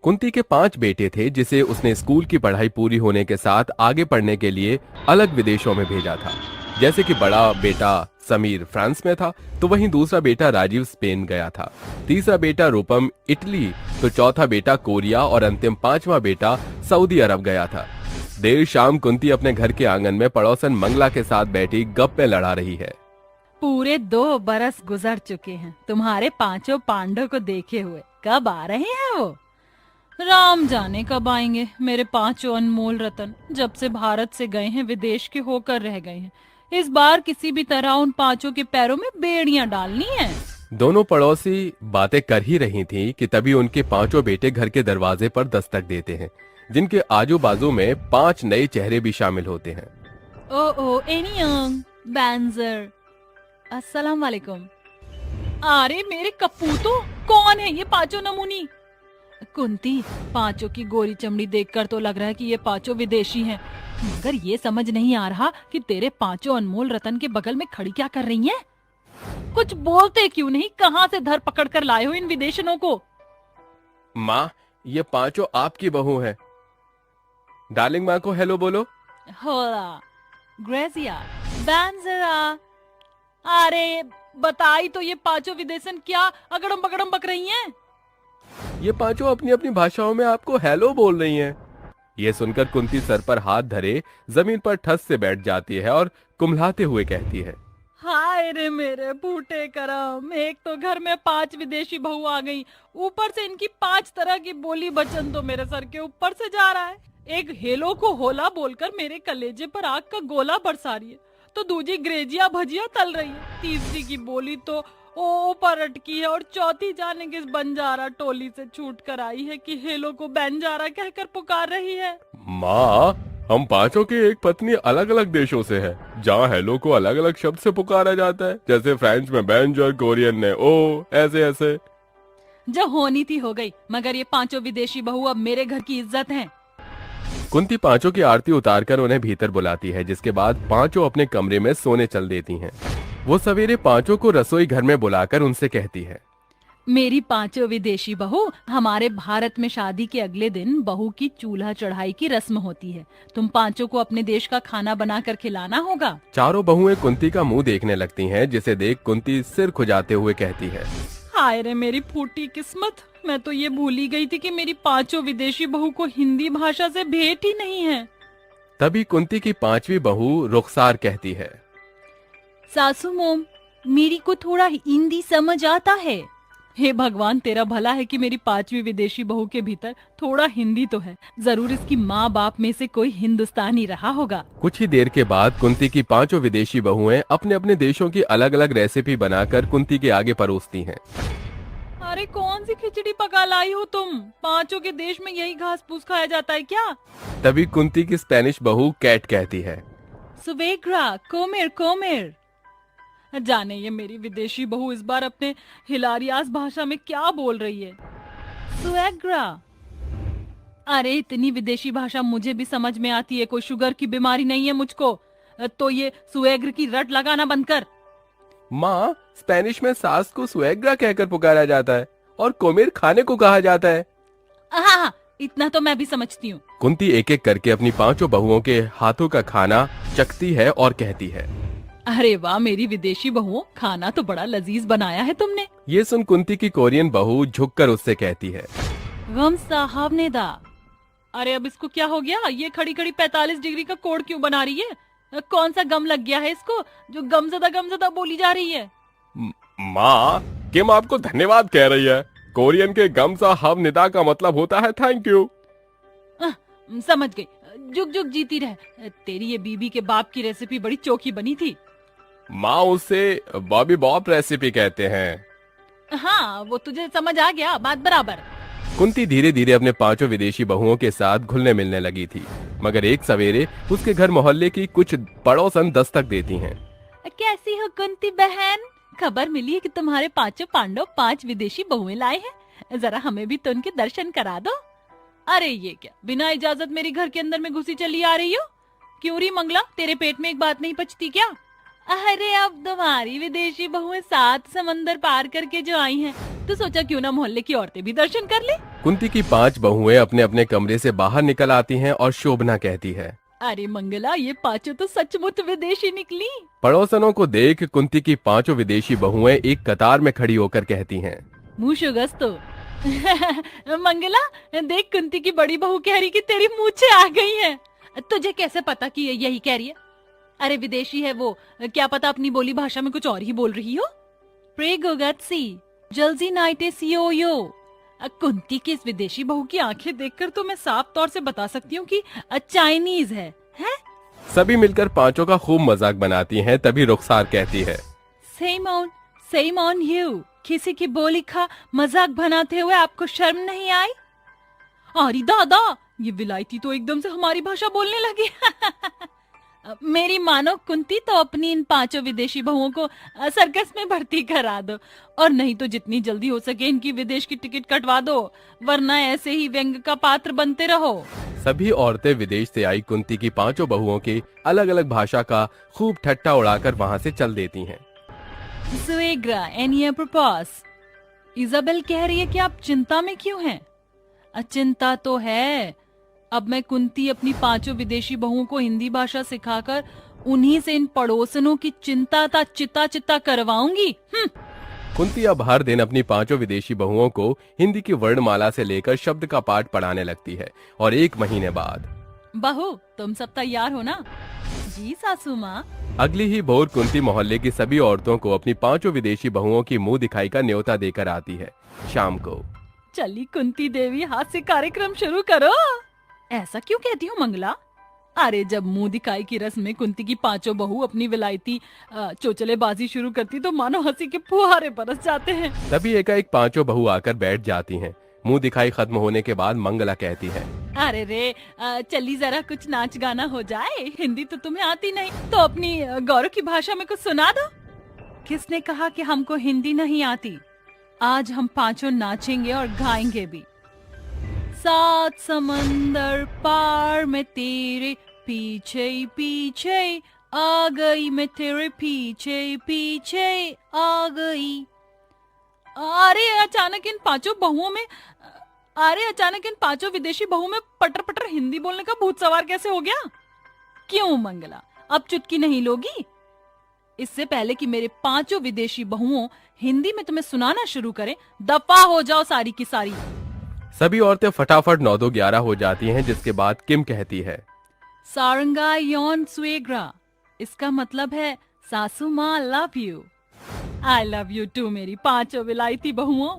कुंती के 5 बेटे थे जिसे उसने स्कूल की पढ़ाई पूरी होने के साथ आगे पढ़ने के लिए अलग विदेशों में भेजा था। जैसे कि बड़ा बेटा समीर फ्रांस में था, तो वहीं दूसरा बेटा राजीव स्पेन गया था, तीसरा बेटा रूपम इटली, तो चौथा बेटा कोरिया और अंतिम 5वां बेटा सऊदी अरब गया था। देर शाम कुंती अपने घर के आंगन में पड़ोसन मंगला के साथ बैठी गप्पे लड़ा रही है। पूरे 2 बरस गुजर चुके हैं तुम्हारे 5 पांडव को देखे हुए। कब आ रहे हैं वो? राम जाने कब आएंगे मेरे 5 अनमोल रतन। जब से भारत से गए हैं विदेश के होकर रह गए हैं। इस बार किसी भी तरह उन 5 के पैरों में बेड़ियां डालनी है। दोनों पड़ोसी बातें कर ही रही थीं कि तभी उनके 5 बेटे घर के दरवाजे पर दस्तक देते हैं, जिनके आजू बाजू में 5 नए चेहरे भी शामिल होते हैं। ओ एनियंग बैंजर, अस्सलाम वालेकुम। अरे मेरे कपूतो, कौन है ये 5 नमूनी? कुंती, 5 की गोरी चमड़ी देखकर तो लग रहा है कि ये 5 विदेशी हैं, मगर ये समझ नहीं आ रहा कि तेरे 5 अनमोल रतन के बगल में खड़ी क्या कर रही हैं? कुछ बोलते क्यों नहीं? कहाँ से धर पकड़ कर लाए हो इन विदेशनों को? माँ, ये 5 आपकी बहू हैं। डार्लिंग माँ को हेलो बोलो। होला, ग्रेसिया, बैंजरा। अरे बताई तो ये 5 विदेशन क्या अगड़म बगड़म बक रही हैं? ये 5 अपनी अपनी भाषाओं में आपको हेलो बोल रही हैं। ये सुनकर कुंती सर पर हाथ धरे जमीन पर ठस से बैठ जाती है और कुम्हलाते हुए कहती है, हाय रे मेरे फूटे करम, एक तो घर में 5 विदेशी बहू आ गई, ऊपर से इनकी 5 तरह की बोली बचन तो मेरे सर के ऊपर से जा रहा है। एक हेलो को होला बोलकर मेरे कलेजे पर आग का गोला बरसा रही है, तो दूसरी ग्रेजिया भजिया तल रही है, तीसरी की बोली तो ओ पर अटकी है, और चौथी जाने किस बंजारा टोली से छूट कर आई है कि हेलो को बंजारा कहकर पुकार रही है। माँ, हम 5 की एक पत्नी अलग अलग देशों से है, जहाँ हेलो को अलग अलग शब्द से पुकारा जाता है, जैसे फ्रेंच में बेंजर, कोरियन ने ओ, ऐसे ऐसे। जो होनी थी हो गई, मगर ये 5 विदेशी बहू अब मेरे घर की इज्जत हैं। कुंती 5 की आरती उतारकर उन्हें भीतर बुलाती है, जिसके बाद 5 अपने कमरे में सोने चल देती हैं। वो सवेरे 5 को रसोई घर में बुलाकर उनसे कहती है, मेरी 5 विदेशी बहू, हमारे भारत में शादी के अगले दिन बहू की चूल्हा चढ़ाई की रस्म होती है। तुम 5 को अपने देश का खाना बनाकर खिलाना होगा। चारों बहुएं कुंती का मुंह देखने लगती हैं, जिसे देख कुंती सिर खुजाते हुए कहती है, हाय रे मेरी फूटी किस्मत, मैं तो ये भूल ही गई थी कि मेरी 5 विदेशी बहू को हिंदी भाषा से भेंट ही नहीं है। तभी कुंती की 5वीं बहू रुखसार कहती है, सासू मोम, मेरी को थोड़ा हिंदी समझ आता है। हे भगवान, तेरा भला है कि मेरी 5वीं विदेशी बहू के भीतर थोड़ा हिंदी तो है। जरूर इसकी माँ बाप में से कोई हिंदुस्तानी रहा होगा। कुछ ही देर के बाद कुंती की 5 विदेशी बहुएं अपने अपने देशों की अलग अलग रेसिपी बनाकर कुंती के आगे परोसती हैं। अरे कौन सी खिचड़ी पका लाई हो तुम? 5 के देश में यही घास फूस खाया जाता है क्या? तभी कुंती की स्पेनिश बहू कैट कहती है, सुवेग्रा, कोमेर कोमेर। जाने ये मेरी विदेशी बहू इस बार अपने हिलारियास भाषा में क्या बोल रही है। सुएग्रा। अरे इतनी विदेशी भाषा मुझे भी समझ में आती है, कोई शुगर की बीमारी नहीं है मुझको। तो ये सुएग्र की रट लगाना बंद कर। माँ, स्पेनिश में सास को सुएग्रा कहकर पुकारा जाता है और कोमेर खाने को कहा जाता है। हाँ, इतना तो मैं भी समझती हूँ। कुंती एक एक करके अपनी 5 बहुओं के हाथों का खाना चखती है और कहती है, अरे वाह मेरी विदेशी बहुओं, खाना तो बड़ा लजीज बनाया है तुमने। ये सुन कुंती की कोरियन बहू झुककर उससे कहती है, गम साहब ने दा। अरे अब इसको क्या हो गया? ये खड़ी खड़ी 45 डिग्री का कोड क्यों बना रही है? कौन सा गम लग गया है इसको जो गमजदा बोली जा रही है? माँ, किम आपको धन्यवाद कह रही है। कोरियन के गम साहब निदा का मतलब होता है थैंक यू। समझ गई, जुग जुग जीती रह। तेरी ये बीबी के बाप की रेसिपी बड़ी चोखी बनी थी। माँ, उसे बॉबी बॉप रेसिपी कहते हैं। हाँ, वो तुझे समझ आ गया, बात बराबर। कुंती धीरे धीरे अपने 5 विदेशी बहुओं के साथ घुलने मिलने लगी थी, मगर एक सवेरे उसके घर मोहल्ले की कुछ पड़ोसन दस्तक देती हैं। कैसी हो कुंती बहन? खबर मिली है कि तुम्हारे 5 पांडव 5 विदेशी बहुएं लाए हैं। जरा हमें भी तो उनके दर्शन करा दो। अरे ये क्या, बिना इजाजत मेरे घर के अंदर में घुसी चली आ रही हो? क्यों री मंगला, तेरे पेट में एक बात नहीं पचती क्या? अरे अब तुम्हारी विदेशी बहुएं 7 समंदर पार करके जो आई हैं, तो सोचा क्यों ना मोहल्ले की औरतें भी दर्शन कर ले। कुंती की 5 बहुएं अपने अपने कमरे से बाहर निकल आती हैं और शोभना कहती है, अरे मंगला, ये पांचों तो सचमुच विदेशी निकली। पड़ोसनों को देख कुंती की 5 विदेशी बहुएं एक कतार में खड़ी होकर कहती हैं, मूशोगस्तो। मंगला, देख कुंती की बड़ी बहू कह रही कि तेरी मूछें आ गई हैं। तुझे कैसे पता कि ये यही कह रही है? अरे विदेशी है वो, क्या पता अपनी बोली भाषा में कुछ और ही बोल रही हो। प्रेगोगत्सी जल्दी नाइटे सीओयो। कुंती की इस विदेशी बहू की आंखें देखकर तो मैं साफ तौर से बता सकती हूँ कि चाइनीज है, हैं? सभी मिलकर 5 का खूब मजाक बनाती हैं। तभी रुखसार कहती है, सेम ऑन यू। किसी की बोली का मजाक बनाते हुए आपको शर्म नहीं आई? अरे दादा, ये विलायती तो एकदम से हमारी भाषा बोलने लगी। मेरी मानो कुंती, तो अपनी इन 5 विदेशी बहुओं को सर्कस में भर्ती करा दो, और नहीं तो जितनी जल्दी हो सके इनकी विदेश की टिकट कटवा दो, वरना ऐसे ही व्यंग का पात्र बनते रहो। सभी औरतें विदेश से आई कुंती की 5 बहुओं की अलग अलग भाषा का खूब ठट्टा उड़ाकर वहाँ से चल देती हैं। सुएग्रा एनिया प्रपोस। इजाबेल कह रही है कि आप चिंता में क्यों हैं? चिंता तो है। अब मैं कुंती अपनी 5 विदेशी बहुओं को हिंदी भाषा सिखाकर उन्हीं से इन पड़ोसनों की चिंता चिता करवाऊंगी। कुंती अब हर दिन अपनी 5 विदेशी बहुओं को हिंदी की वर्णमाला से लेकर शब्द का पाठ पढ़ाने लगती है। और 1 महीने बाद, बहू तुम सब तैयार हो ना? जी सासू माँ। अगली ही भोर कुंती मोहल्ले की सभी औरतों को अपनी 5 विदेशी बहुओं की मुंह दिखाई का न्योता देकर आती है। शाम को, चली कुंती देवी, हास्य कार्यक्रम शुरू करो। ऐसा क्यों कहती हो मंगला? अरे जब मुंह दिखाई की रस्म में कुंती की 5 बहू अपनी विलायती चोचलेबाजी शुरू करती तो मानो हंसी के फुहारे बरस जाते हैं। तभी एकाएक 5 बहू आकर बैठ जाती हैं। मुंह दिखाई खत्म होने के बाद मंगला कहती है, अरे रे, चली जरा कुछ नाच गाना हो जाए। हिंदी तो तुम्हें आती नहीं, तो अपनी गौरव की भाषा में कुछ सुना दो। किसने कहा कि हमको हिंदी नहीं आती? आज हम 5 नाचेंगे और गाएंगे भी। 7 समंदर पार में तेरे पीछे पीछे आ गई, मैं तेरे पीछे पीछे आ गई। अरे अचानक इन 5 विदेशी बहुओं में पटर पटर हिंदी बोलने का भूत सवार कैसे हो गया? क्यों मंगला, अब चुटकी नहीं लोगी? इससे पहले कि मेरे 5 विदेशी बहुओं हिंदी में तुम्हें सुनाना शुरू करें, दफा हो जाओ सारी की सारी। सभी औरतें फटाफट 9-2-11 हो जाती हैं। जिसके बाद किम कहती है, सारंगा योन स्वेग्रा। इसका मतलब है सासू माँ love you. I love you too मेरी 5 विलायती बहुओं।